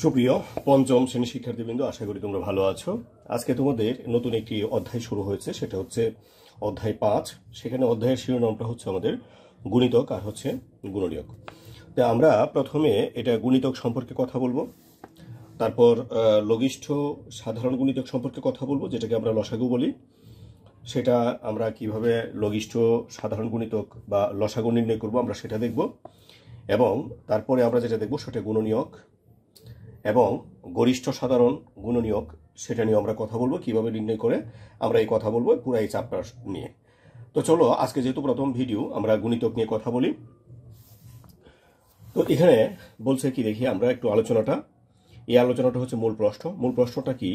সুপ্রিয় পঞ্চম শ্রেণী শিক্ষার্থীবৃন্দ, আশা করি তোমরা ভালো আছো। আজকে তোমাদের নতুন একটি অধ্যায় শুরু হয়েছে, সেটা হচ্ছে অধ্যায় 5। সেখানে অধ্যায়ের শিরোনামটা হচ্ছে আমাদের গুণিতক আর হচ্ছে গুণনীয়ক। তো আমরা প্রথমে এটা গুণিতক সম্পর্কে কথা বলবো, তারপর লঘিষ্ঠ সাধারণ গুণিতক সম্পর্কে কথা বলবো, যেটাকে আমরা লসাগু বলি। সেটা আমরা কিভাবে লঘিষ্ঠ সাধারণ গুণিতক বা লসাগু নির্ণয় করবো আমরা সেটা দেখব, এবং তারপরে আমরা যেটা দেখবো সেটা গুণনীয়ক এবং গরিষ্ঠ সাধারণ গুণনীয়ক, সেটা নিয়ে আমরা কথা বলবো, কিভাবে নির্ণয় করে আমরা এই কথা বলবো পুরো এই চ্যাপ্টার নিয়ে। তো চলো, আজকে যেহেতু প্রথম ভিডিও, আমরা গুণিতক নিয়ে কথা বলি। তো এখানে বলছে কি, দেখি আমরা একটু আলোচনাটা। এই আলোচনাটা হচ্ছে মূল প্রশ্ন। মূল প্রশ্নটা কি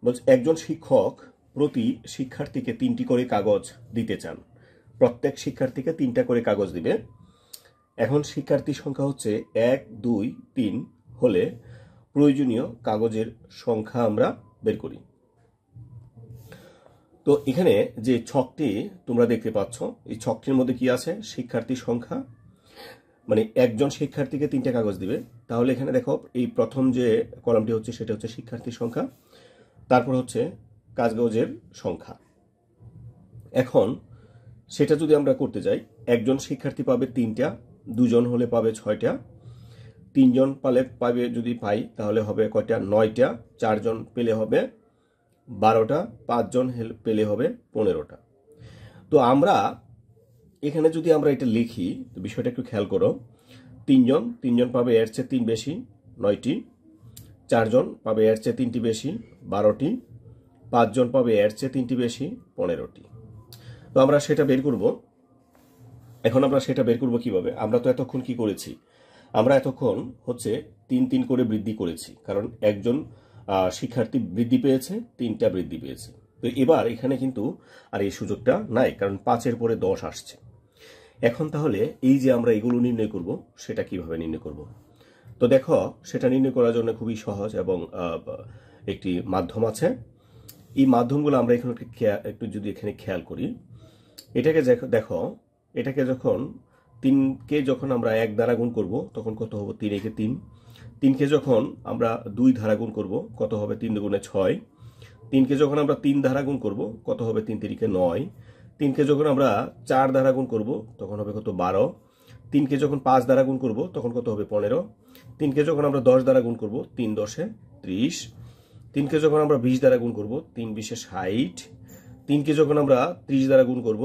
বলছে, একজন শিক্ষক প্রতি শিক্ষার্থীকে 3টি করে কাগজ দিতে চান। প্রত্যেক শিক্ষার্থীকে 3টা করে কাগজ দিবে। এখন শিক্ষার্থীর সংখ্যা হচ্ছে 1, 2, 3 হলে প্রয়োজনীয় কাগজের সংখ্যা আমরা বের করি। তো এখানে যে ছকটি তোমরা দেখতে পাচ্ছ, এই ছকটির মধ্যে কি আছে, শিক্ষার্থীর সংখ্যা, মানে একজন শিক্ষার্থীকে 3টা কাগজ দিবে। তাহলে এখানে দেখো, এই প্রথম যে কলামটি হচ্ছে সেটা হচ্ছে শিক্ষার্থীর সংখ্যা, তারপর হচ্ছে কাগজের সংখ্যা। এখন সেটা যদি আমরা করতে যাই, একজন শিক্ষার্থী পাবে 3টা, 2জন হলে পাবে 6টা, 3জন পাবে যদি পাই তাহলে হবে কয়টা, 9টা, 4জন পেলে হবে 12টা, 5জন পেলে হবে 15টা। তো আমরা এখানে যদি আমরা এটা লিখি, তো বিষয়টা একটু খেয়াল করো। 3জন পাবে এর চেয়ে 3 বেশি, 9টি। 4জন পাবে এর চেয়ে 3টি বেশি, 12টি। 5জন পাবে এর চেয়ে 3টি বেশি, 15টি। তো আমরা সেটা বের করব। এখন আমরা সেটা বের করব কিভাবে? আমরা তো এতক্ষণ কি করেছি, আমরা এতক্ষণ হচ্ছে 3 করে বৃদ্ধি করেছি, কারণ একজন শিক্ষার্থী বৃদ্ধি পেয়েছে, 3টা বৃদ্ধি পেয়েছে। তো এবার এখানে কিন্তু আর এই সুযোগটা নাই, কারণ 5-এর পরে 10 আসছে। এখন তাহলে এই যে আমরা এগুলো নির্ণয় করব, সেটা কিভাবে নির্ণয় করব? তো দেখো, সেটা নির্ণয় করার জন্য খুবই সহজ এবং একটি মাধ্যম আছে। এই মাধ্যমগুলো আমরা এখানে একটু যদি এখানে খেয়াল করি, এটাকে দেখো, এটাকে যখন 3কে যখন আমরা 1 দ্বারা গুণ করব তখন কত হবে, 3 একে 3। 3কে যখন আমরা 2 দ্বারা গুণ করব কত হবে, 3 দুগুণে 6। 3কে যখন আমরা 3 দ্বারা গুণ করব কত হবে, 3 তিরিকে 9। 3কে যখন আমরা 4 দ্বারা গুণ করব তখন হবে কত, 12। 3কে যখন 5 দ্বারা গুণ করব তখন কত হবে, 15। 3কে যখন আমরা 10 দ্বারা গুণ করব, 3 10-এ 30। 3কে যখন আমরা 20 দ্বারা গুণ করব, 3 20-এ 60। 3কে যখন আমরা 30 দ্বারা গুণ করব,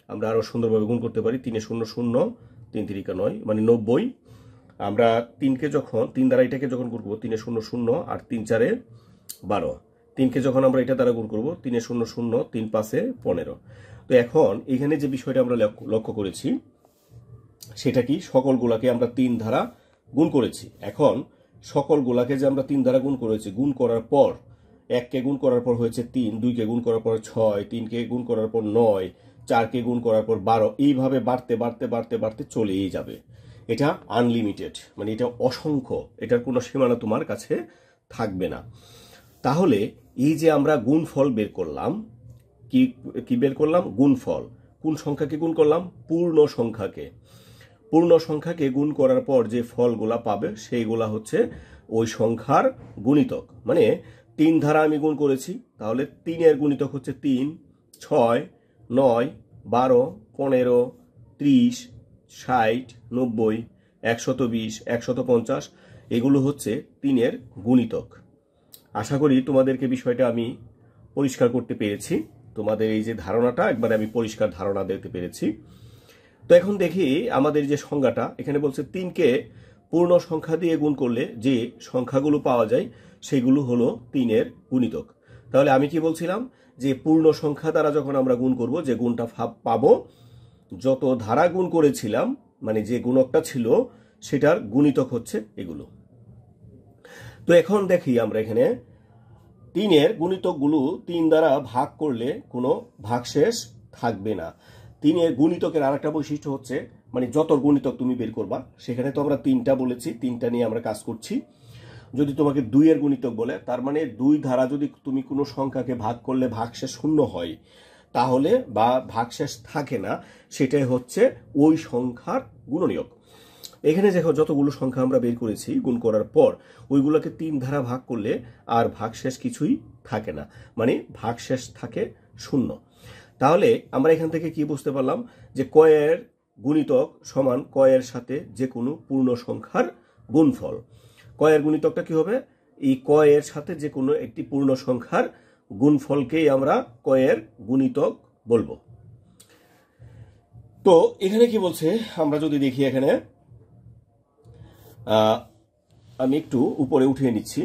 আমরা আরো সুন্দরভাবে গুণ করতে পারি, 3 0 0, 3 তিরিকা 9, মানে 90। আমরা 3কে যখন 3 দ্বারা এটাকে যখন গুণ করবো, 3 0 0 আর 3 4-এ 12। 3কে যখন আমরা এটা দ্বারা গুণ করবো, 3 0 0, 3 5-এ 15। তো এখন এখানে যে বিষয়টা আমরা লক্ষ্য করেছি সেটা কি, সকলগুলাকে আমরা 3 দ্বারা গুণ করেছি। এখন সকলগুলাকে যে আমরা 3 দ্বারা গুণ করেছি, গুণ করার পর 1কে গুণ করার পর হয়েছে 3, 2কে গুণ করার পর 6, 3কে গুণ করার পর 9, 4কে গুণ করার পর 12, এইভাবে বাড়তে বাড়তে বাড়তে বাড়তে চলেই যাবে। এটা আনলিমিটেড, মানে এটা অসংখ্য, এটার কোনো সীমানা তোমার কাছে থাকবে না। তাহলে এই যে আমরা গুণফল বের করলাম, কি বের করলাম, গুণফল। কোন সংখ্যাকে গুণ করলাম, পূর্ণ সংখ্যাকে। পূর্ণ সংখ্যাকে গুণ করার পর যে ফলগুলা পাবে সেইগুলা হচ্ছে ওই সংখ্যার গুণিতক। মানে 3 ধারা আমি গুণ করেছি, তাহলে 3-এর গুণিতক হচ্ছে 3, 6, 9, 12, 15, 30, 60, 90, 120, 150, এগুলো হচ্ছে 3-এর গুণিতক। আশা করি তোমাদেরকে বিষয়টা আমি পরিষ্কার করতে পেরেছি। তোমাদের এই যে ধারণাটা, একবার আমি পরিষ্কার ধারণা দিতে পেরেছি। তো এখন দেখি আমাদের যে সংখ্যাটা এখানে বলছে, 3কে পূর্ণ সংখ্যা দিয়ে গুণ করলে যে সংখ্যাগুলো পাওয়া যায় সেগুলো হলো 3-এর গুণিতক। তাহলে আমি কি বলছিলাম, যে পূর্ণ সংখ্যা দ্বারা যখন আমরা গুণ করব, যে গুণটা পাবো, যত ধারা গুণ করেছিলাম, মানে যে গুণকটা ছিল সেটার গুণিতক হচ্ছে এগুলো। তো এখন দেখি আমরা এখানে 3-এর গুণিতকগুলো 3 দ্বারা ভাগ করলে কোনো ভাগশেষ থাকবে না। 3-এর গুণিতকের আরেকটা বৈশিষ্ট্য হচ্ছে, মানে যত গুণিতক তুমি বের করবা, সেখানে তো আমরা 3টা বলেছি, 3টা নিয়ে আমরা কাজ করছি। যদি তোমাকে 2-এর গুণিতক বলে, তার মানে 2 ধারা যদি তুমি কোনো সংখ্যাকে ভাগ করলে ভাগশেষ 0 হয়, তাহলে বা ভাগশেষ থাকে না, সেটাই হচ্ছে ওই সংখ্যার গুণনীয়ক। এখানে দেখো যতগুলো সংখ্যা আমরা বের করেছি গুণ করার পর ওইগুলোকে 3 ধারা ভাগ করলে আর ভাগশেষ কিছুই থাকে না, মানে ভাগশেষ থাকে 0। তাহলে আমরা এখান থেকে কি বুঝতে পারলাম যে কয়ের গুণিতক সমান কয়ের সাথে যে কোনো পূর্ণ সংখ্যার গুণফল। কয়ের গুণিতকটা কি হবে? এই কয়ের সাথে যে কোনো একটি পূর্ণ সংখ্যার গুণফলকেই আমরা কয়ের গুণিতক বলবো। তো এখানে কি বলছে আমরা যদি দেখি, এখানে আমি একটু উপরে উঠিয়ে নিচ্ছি।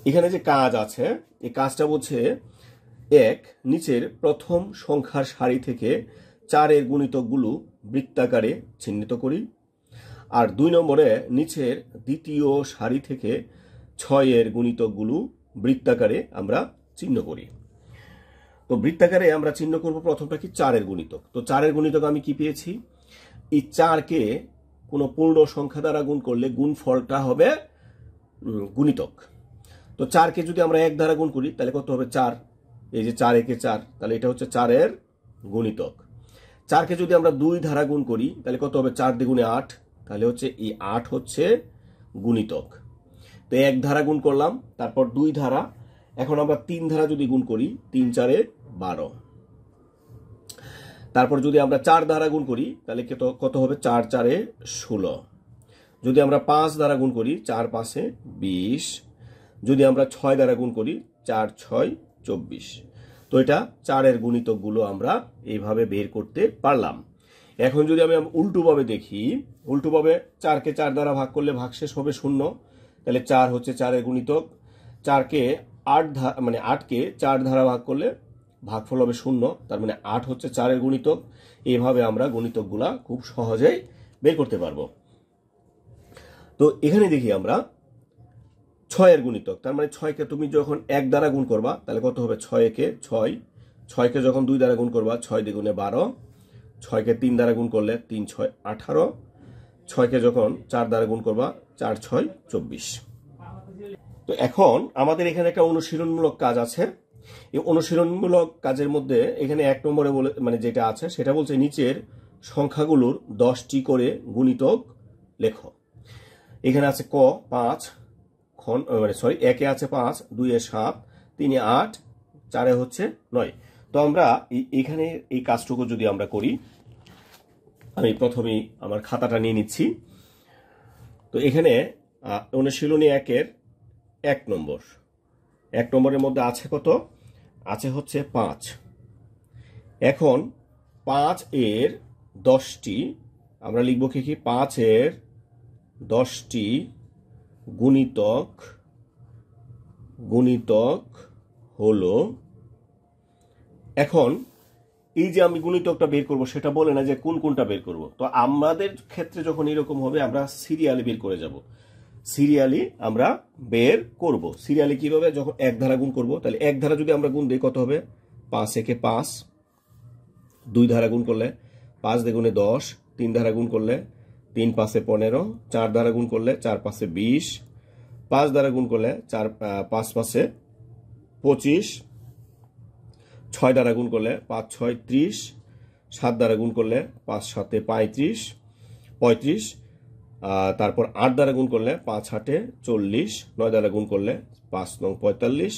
এখানে যে কাজ আছে এই কাজটা বলছে, এক, নিচের প্রথম সংখ্যার সারি থেকে 4-এর গুণিতকগুলো বৃত্তাকারে চিহ্নিত করি। আর 2 নম্বরে নিচের দ্বিতীয় সারি থেকে 6-এর গুণিতকগুলো বৃত্তাকারে আমরা চিহ্ন করি। তো বৃত্তাকারে আমরা চিহ্ন করব প্রথমটা কি 4-এর গুণিতক। তো 4-এর গুণিতক আমি কি পেয়েছি? এই 4কে কোনো পূর্ণ সংখ্যা দ্বারা গুণ করলে গুণফলটা হবে গুণিতক। তো 4কে যদি আমরা 1 দ্বারা গুণ করি তাহলে কত হবে? 4। এই যে 4 একে 4, তাহলে এটা হচ্ছে 4-এর গুণিতক। 4কে যদি আমরা 2 দ্বারা গুণ করি তাহলে কত হবে? 4 দ্বিগুণে 8, তাহলে হচ্ছে এই 8 হচ্ছে গুণিতক। তো 1 ধারা গুণ করলাম, তারপর 2 ধারা, এখন আমরা 3 ধারা যদি গুণ করি 3 4-এ 12। তারপর যদি আমরা 4 দ্বারা গুণ করি তাহলে কত হবে? 4 4-এ 16। যদি আমরা 5 দ্বারা গুণ করি 4 5-এ 20। যদি আমরা 6 দ্বারা গুণ করি 4 6 24। তো এটা 4-এর গুণিতকগুলো আমরা এইভাবে বের করতে পারলাম। এখন যদি আমি উল্টোভাবে দেখি, উল্টোভাবে 4কে 4 দ্বারা ভাগ করলে ভাগশেষ হবে 0, তাহলে 4 হচ্ছে 4-এর গুণিতক। 4কে 8কে 4 দ্বারা ভাগ করলে ভাগফল হবে 0, তার মানে 8 হচ্ছে 4-এর গুণিতক। এইভাবে আমরা গুণিতকগুলা খুব সহজেই বের করতে পারবো। তো এখানে দেখি আমরা 6-এর গুণিতক, তার মানে 6কে তুমি যখন 1 দ্বারা গুণ করবা তাহলে কত হবে? 6 একে 6। 6কে যখন 2 দ্বারা গুণ করবা 6 দ্বিগুণে 12। 6কে 3 দ্বারা গুণ করলে 3 6 18। 6কে যখন 4 দ্বারা গুণ করবা 4 6 24। তো এখন আমাদের এখানে একটা অনুশীলনমূলক কাজ আছে। এই অনুশীলনমূলক কাজের মধ্যে এখানে 1 নম্বরে মানে যেটা আছে সেটা বলছে নিচের সংখ্যাগুলোর 10টি করে গুণিতক লেখো। এখানে আছে ক 5, একে আছে 5, 2-এ 7, 3-এ 8, 4-এ হচ্ছে 9। তো আমরা এখানে এই কাজটুকু যদি আমরা করি, আমি প্রথমেই আমার খাতাটা নিয়ে নিচ্ছি। তো এখানে অনুশীলনী 1-এর 1 নম্বর, 1 নম্বরের মধ্যে আছে কত? আছে হচ্ছে 5। এখন 5-এর 10টি আমরা লিখব কি? 5-এর 10টি গুণিতক হলো। এখন এই যে আমি গুণিতকটা বের করব সেটা বলে না যে কোনটা বের করব। তো আমাদের ক্ষেত্রে যখন এরকম হবে আমরা সিরিয়ালি বের করে যাব। সিরিয়ালি আমরা বের করব। সিরিয়ালি কিভাবে? যখন 1 ধারা গুণ করব, তাহলে 1 ধারা যদি আমরা গুণ দিই কত হবে? 5 একে 5। 2 ধারা গুণ করলে 5 দ্বিগুণে 10। 3 ধারা গুণ করলে 3 5-এ 15। 4 ধারা গুণ করলে 4 5-এ 20। 5 দ্বারা গুণ করলে 5 5-এ 25। 6 দ্বারা গুণ করলে 5 6 30। 7 দ্বারা গুণ করলে 5 7-এ 35। তারপর 8 দ্বারা গুণ করলে 5 8-এ 40। 9 দ্বারা গুণ করলে 5 9 45।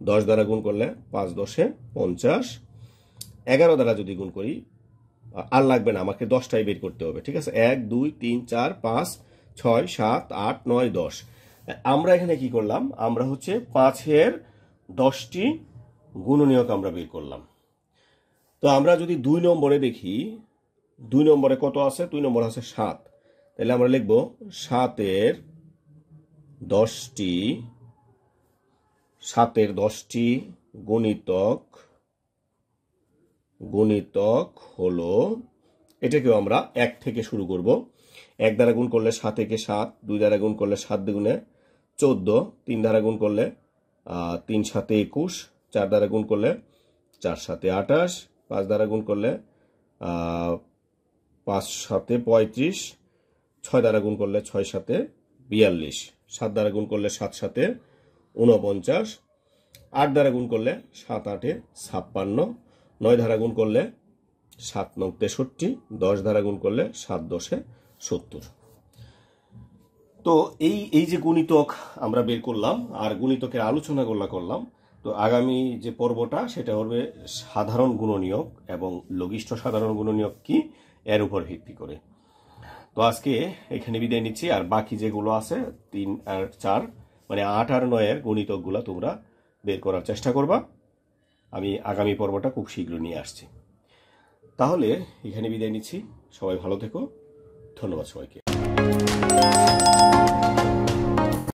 10 দ্বারা গুণ করলে 5 10-এ 50। 11 দ্বারা যদি গুণ করি, আর লাগবে না, আমাকে 10টাই বের করতে হবে। ঠিক আছে? 1 2 3 4 5 6 7 8 9 10। আমরা এখানে কি করলাম? আমরা হচ্ছে 5-এর 10টি গুণনীয়ক আমরা বের করলাম। তো আমরা যদি 2 নম্বরে দেখি, 2 নম্বরে কত আছে? 2 নম্বর আছে 7। তাহলে আমরা লিখব 7-এর 10টি গুণিতক হলো, এটাকেও আমরা 1 থেকে শুরু করব। 1 দ্বারা গুণ করলে 7 একে 7। 2 দ্বারা গুণ করলে 7 দ্বিগুণে 14। 3 দ্বারা গুণ করলে 3 7-এ 21। 4 দ্বারা গুণ করলে 4 7-এ 28। 5 দ্বারা গুণ করলে 5 7-এ 35। 6 দ্বারা গুণ করলে 6 7-এ 42। 7 দ্বারা গুণ করলে 7 7-এ 49। 8 দ্বারা গুণ করলে 7 8-এ 56। 9 দ্বারা গুণ করলে 7 9 63। 10 দ্বারা গুণ করলে 7 10-এ 70। তো এই যে গুণিতক আমরা বের করলাম আর গুণিতকের আলোচনা করলাম, তো আগামী যে পর্বটা সেটা হবে সাধারণ গুণনীয়ক এবং লঘিষ্ঠ সাধারণ গুণনীয়ক কি এর উপর ভিত্তি করে। তো আজকে এখানে বিদায় নিচ্ছি, আর বাকি যেগুলো আছে 3 আর 4 মানে 8 আর 9 এর গুণিতকগুলো তোমরা বের করার চেষ্টা করবা। আমি আগামী পর্বটা খুব শীঘ্র নিয়ে আসছি। তাহলে এখানে বিদায় নিচ্ছি, সবাই ভালো থেকো, ধন্যবাদ সবাইকে।